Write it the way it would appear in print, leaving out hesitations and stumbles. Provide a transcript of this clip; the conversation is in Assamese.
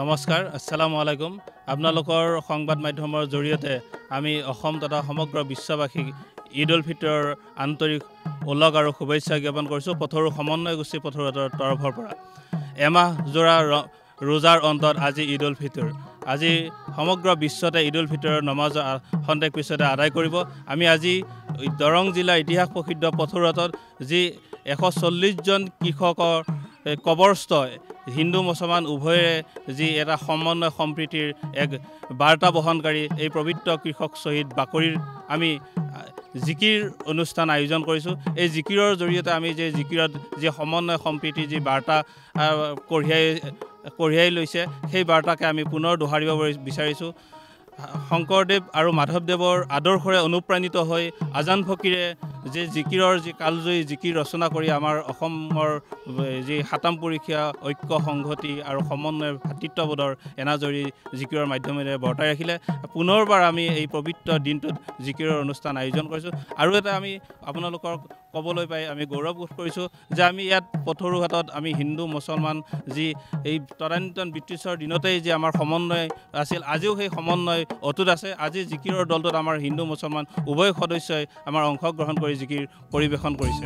নমস্কাৰ আসসালামু আলাইকুম আপোনালোকৰ সংবাদ মাধ্যমৰ জৰিয়তে আমি অসম তথা সমগ্ৰ বিশ্ববাসীক ঈদ উল ফিতৰৰ আন্তৰিক ওলগ আৰু শুভেচ্ছা জ্ঞাপন কৰিছোঁ পথৰু সমন্বয় গোষ্ঠী পথৰুৰ তৰফৰ পৰা এমাহ জোৰা ৰোজাৰ অন্তত আজি ঈদ উল ফিতৰ আজি সমগ্ৰ বিশ্বতে ঈদ উল ফিতৰৰ নমাজ খন্তেক পিছতে আদায় কৰিব আমি আজি দৰং জিলাৰ ইতিহাস প্ৰসিদ্ধ পথৰুত যি 140 জন কৃষকৰ কবৰস্থ হিন্দু মুছলমান উভয়ে যি এটা সমন্বয় সম্প্ৰীতিৰ এক বাৰ্তা বহনকাৰী এই পবিত্ৰ কৃষক শহীদ বাকৰিৰ আমি জিকিৰ অনুষ্ঠান আয়োজন কৰিছোঁ এই জিকিৰৰ জৰিয়তে আমি যে জিকিৰত যি সমন্বয় সম্প্ৰীতি যি বাৰ্তা কঢ়িয়াই লৈছে সেই বাৰ্তাকে আমি পুনৰ দোহাৰিব বিচাৰিছোঁ শংকৰদেৱ আৰু মাধৱদেৱৰ আদৰ্শৰে অনুপ্ৰাণিত হৈ আজান ফকীৰে যে জিকিৰৰ যি কালজয়ী জিকিৰ ৰচনা কৰি আমাৰ অসমৰ যি সাতাম পৰীক্ষা ঐক্য সংহতি আৰু সমন্বয় ভাতৃত্ববোধৰ এনাজৰী জিকিৰৰ মাধ্যমেৰে বৰ্তাই ৰাখিলে পুনৰবাৰ আমি এই পবিত্ৰ দিনটোত জিকিৰৰ অনুষ্ঠান আয়োজন কৰিছোঁ আৰু এটা আমি আপোনালোকক ক'বলৈ পাই আমি গৌৰৱ বোধ কৰিছোঁ যে আমি ইয়াত পথৰুঘাটত আমি হিন্দু মুছলমান যি এই তদানীন্তন ব্ৰিটিছৰ দিনতেই যে আমাৰ সমন্বয় আছিল আজিও সেই সমন্বয় অটুট আছে আজি জিকিৰৰ দলটোত আমাৰ হিন্দু মুছলমান উভয় সদস্যই আমাৰ অংশগ্ৰহণ কৰি জিকিৰ পৰিৱেশন কৰিছে